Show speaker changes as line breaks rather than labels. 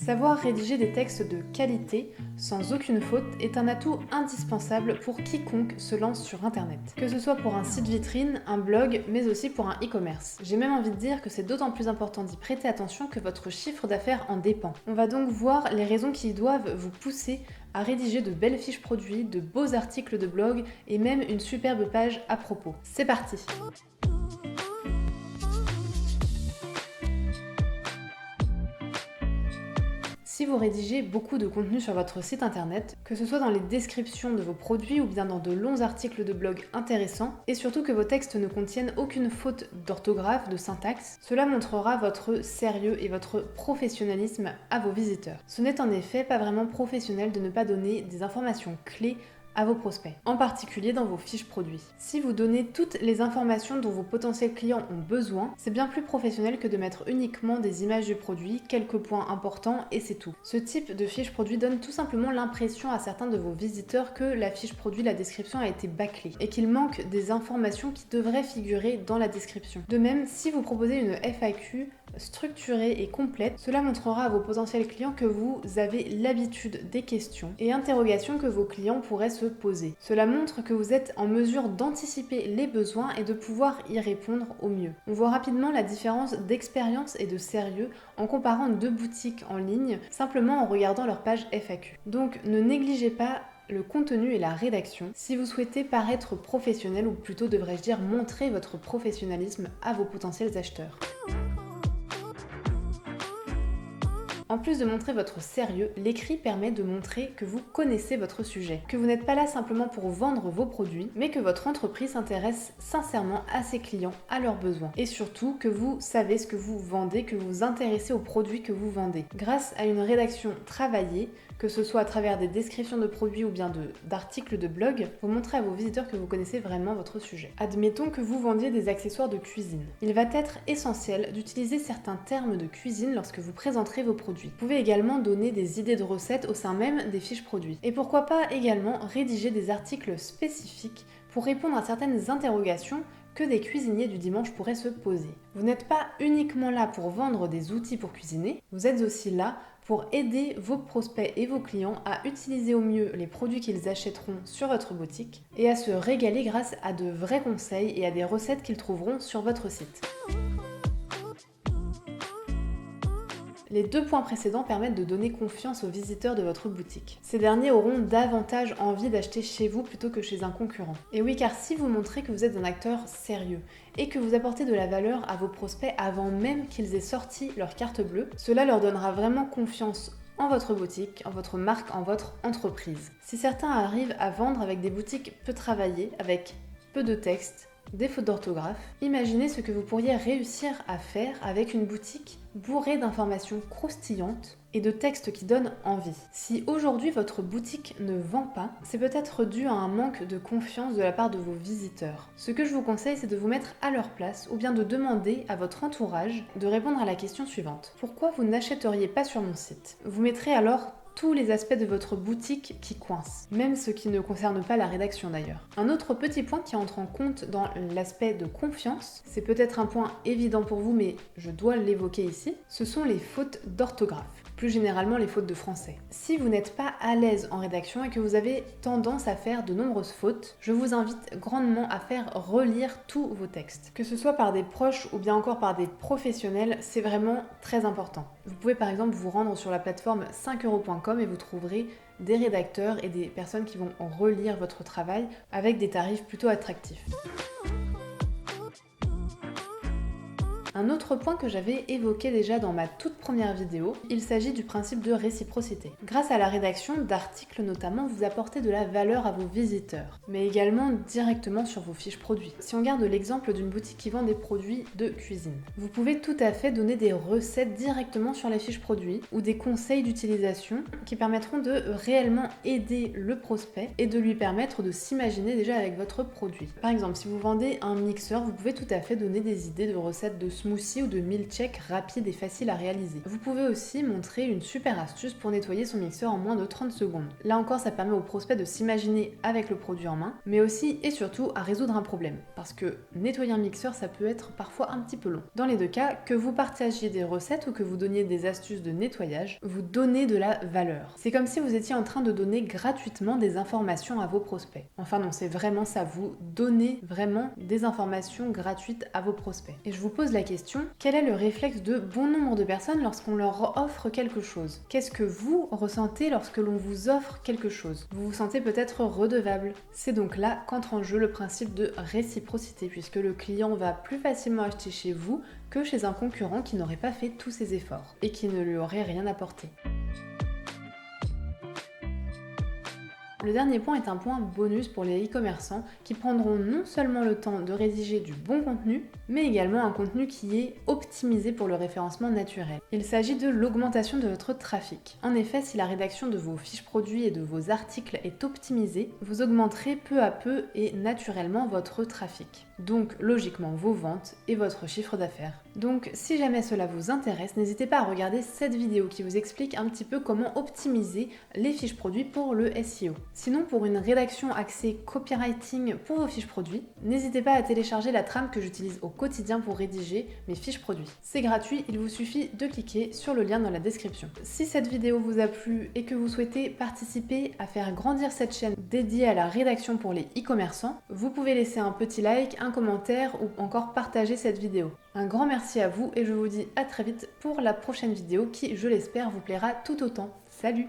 Savoir rédiger des textes de qualité, sans aucune faute, est un atout indispensable pour quiconque se lance sur Internet. Que ce soit pour un site vitrine, un blog, mais aussi pour un e-commerce. J'ai même envie de dire que c'est d'autant plus important d'y prêter attention que votre chiffre d'affaires en dépend. On va donc voir les raisons qui doivent vous pousser à rédiger de belles fiches produits, de beaux articles de blog et même une superbe page à propos. C'est parti! Si vous rédigez beaucoup de contenu sur votre site internet, que ce soit dans les descriptions de vos produits ou bien dans de longs articles de blog intéressants, et surtout que vos textes ne contiennent aucune faute d'orthographe, de syntaxe, cela montrera votre sérieux et votre professionnalisme à vos visiteurs. Ce n'est en effet pas vraiment professionnel de ne pas donner des informations clés à vos prospects, en particulier dans vos fiches produits. Si vous donnez toutes les informations dont vos potentiels clients ont besoin, c'est bien plus professionnel que de mettre uniquement des images du produit, quelques points importants et c'est tout. Ce type de fiche produit donne tout simplement l'impression à certains de vos visiteurs que la fiche produit, la description a été bâclée et qu'il manque des informations qui devraient figurer dans la description. De même, si vous proposez une FAQ structurée et complète, cela montrera à vos potentiels clients que vous avez l'habitude des questions et interrogations que vos clients pourraient se poser. Cela montre que vous êtes en mesure d'anticiper les besoins et de pouvoir y répondre au mieux. On voit rapidement la différence d'expérience et de sérieux en comparant deux boutiques en ligne, simplement en regardant leur page FAQ. Donc ne négligez pas le contenu et la rédaction si vous souhaitez paraître professionnel, ou plutôt devrais-je dire montrer votre professionnalisme à vos potentiels acheteurs. En plus de montrer votre sérieux, l'écrit permet de montrer que vous connaissez votre sujet, que vous n'êtes pas là simplement pour vendre vos produits, mais que votre entreprise s'intéresse sincèrement à ses clients, à leurs besoins, et surtout que vous savez ce que vous vendez, que vous vous intéressez aux produits que vous vendez. Grâce à une rédaction travaillée, que ce soit à travers des descriptions de produits ou bien d'articles de blog, vous montrez à vos visiteurs que vous connaissez vraiment votre sujet. Admettons que vous vendiez des accessoires de cuisine. Il va être essentiel d'utiliser certains termes de cuisine lorsque vous présenterez vos produits. Vous pouvez également donner des idées de recettes au sein même des fiches produits. Et pourquoi pas également rédiger des articles spécifiques pour répondre à certaines interrogations que des cuisiniers du dimanche pourraient se poser. Vous n'êtes pas uniquement là pour vendre des outils pour cuisiner, vous êtes aussi là pour aider vos prospects et vos clients à utiliser au mieux les produits qu'ils achèteront sur votre boutique et à se régaler grâce à de vrais conseils et à des recettes qu'ils trouveront sur votre site. Les deux points précédents permettent de donner confiance aux visiteurs de votre boutique. Ces derniers auront davantage envie d'acheter chez vous plutôt que chez un concurrent. Et oui, car si vous montrez que vous êtes un acteur sérieux et que vous apportez de la valeur à vos prospects avant même qu'ils aient sorti leur carte bleue, cela leur donnera vraiment confiance en votre boutique, en votre marque, en votre entreprise. Si certains arrivent à vendre avec des boutiques peu travaillées, avec peu de texte, des fautes d'orthographe, imaginez ce que vous pourriez réussir à faire avec une boutique bourrée d'informations croustillantes et de textes qui donnent envie. Si aujourd'hui votre boutique ne vend pas, c'est peut-être dû à un manque de confiance de la part de vos visiteurs. Ce que je vous conseille, c'est de vous mettre à leur place ou bien de demander à votre entourage de répondre à la question suivante. Pourquoi vous n'achèteriez pas sur mon site ? Vous mettrez alors tous les aspects de votre boutique qui coincent, même ceux qui ne concernent pas la rédaction d'ailleurs. Un autre petit point qui entre en compte dans l'aspect de confiance, c'est peut-être un point évident pour vous mais je dois l'évoquer ici, ce sont les fautes d'orthographe. Plus généralement les fautes de français. Si vous n'êtes pas à l'aise en rédaction et que vous avez tendance à faire de nombreuses fautes, je vous invite grandement à faire relire tous vos textes. Que ce soit par des proches ou bien encore par des professionnels, c'est vraiment très important. Vous pouvez par exemple vous rendre sur la plateforme 5euros.com et vous trouverez des rédacteurs et des personnes qui vont relire votre travail avec des tarifs plutôt attractifs. Un autre point que j'avais évoqué déjà dans ma toute première vidéo, il s'agit du principe de réciprocité. Grâce à la rédaction d'articles notamment, vous apportez de la valeur à vos visiteurs, mais également directement sur vos fiches produits. Si on garde l'exemple d'une boutique qui vend des produits de cuisine, vous pouvez tout à fait donner des recettes directement sur les fiches produits ou des conseils d'utilisation qui permettront de réellement aider le prospect et de lui permettre de s'imaginer déjà avec votre produit. Par exemple, si vous vendez un mixeur, vous pouvez tout à fait donner des idées de recettes de smoothie smoothie ou de milkshake rapide et facile à réaliser. Vous pouvez aussi montrer une super astuce pour nettoyer son mixeur en moins de 30 secondes. Là encore, ça permet au prospect de s'imaginer avec le produit en main, mais aussi et surtout à résoudre un problème. Parce que nettoyer un mixeur, ça peut être parfois un petit peu long. Dans les deux cas, que vous partagiez des recettes ou que vous donniez des astuces de nettoyage, vous donnez de la valeur. C'est comme si vous étiez en train de donner gratuitement des informations à vos prospects. Enfin non, c'est vraiment ça, vous donnez vraiment des informations gratuites à vos prospects. Et je vous pose la question, quel est le réflexe de bon nombre de personnes lorsqu'on leur offre quelque chose? Qu'est-ce que vous ressentez lorsque l'on vous offre quelque chose? Vous vous sentez peut-être redevable. C'est donc là qu'entre en jeu le principe de réciprocité, puisque le client va plus facilement acheter chez vous que chez un concurrent qui n'aurait pas fait tous ces efforts et qui ne lui aurait rien apporté. Le dernier point est un point bonus pour les e-commerçants qui prendront non seulement le temps de rédiger du bon contenu, mais également un contenu qui est optimisé pour le référencement naturel. Il s'agit de l'augmentation de votre trafic. En effet, si la rédaction de vos fiches produits et de vos articles est optimisée, vous augmenterez peu à peu et naturellement votre trafic. Donc logiquement vos ventes et votre chiffre d'affaires. Donc si jamais cela vous intéresse, n'hésitez pas à regarder cette vidéo qui vous explique un petit peu comment optimiser les fiches produits pour le SEO. Sinon, pour une rédaction axée copywriting pour vos fiches produits, n'hésitez pas à télécharger la trame que j'utilise au quotidien pour rédiger mes fiches produits. C'est gratuit, il vous suffit de cliquer sur le lien dans la description. Si cette vidéo vous a plu et que vous souhaitez participer à faire grandir cette chaîne dédiée à la rédaction pour les e-commerçants, vous pouvez laisser un petit like, un commentaire ou encore partager cette vidéo. Un grand merci à vous et je vous dis à très vite pour la prochaine vidéo qui, je l'espère, vous plaira tout autant. Salut!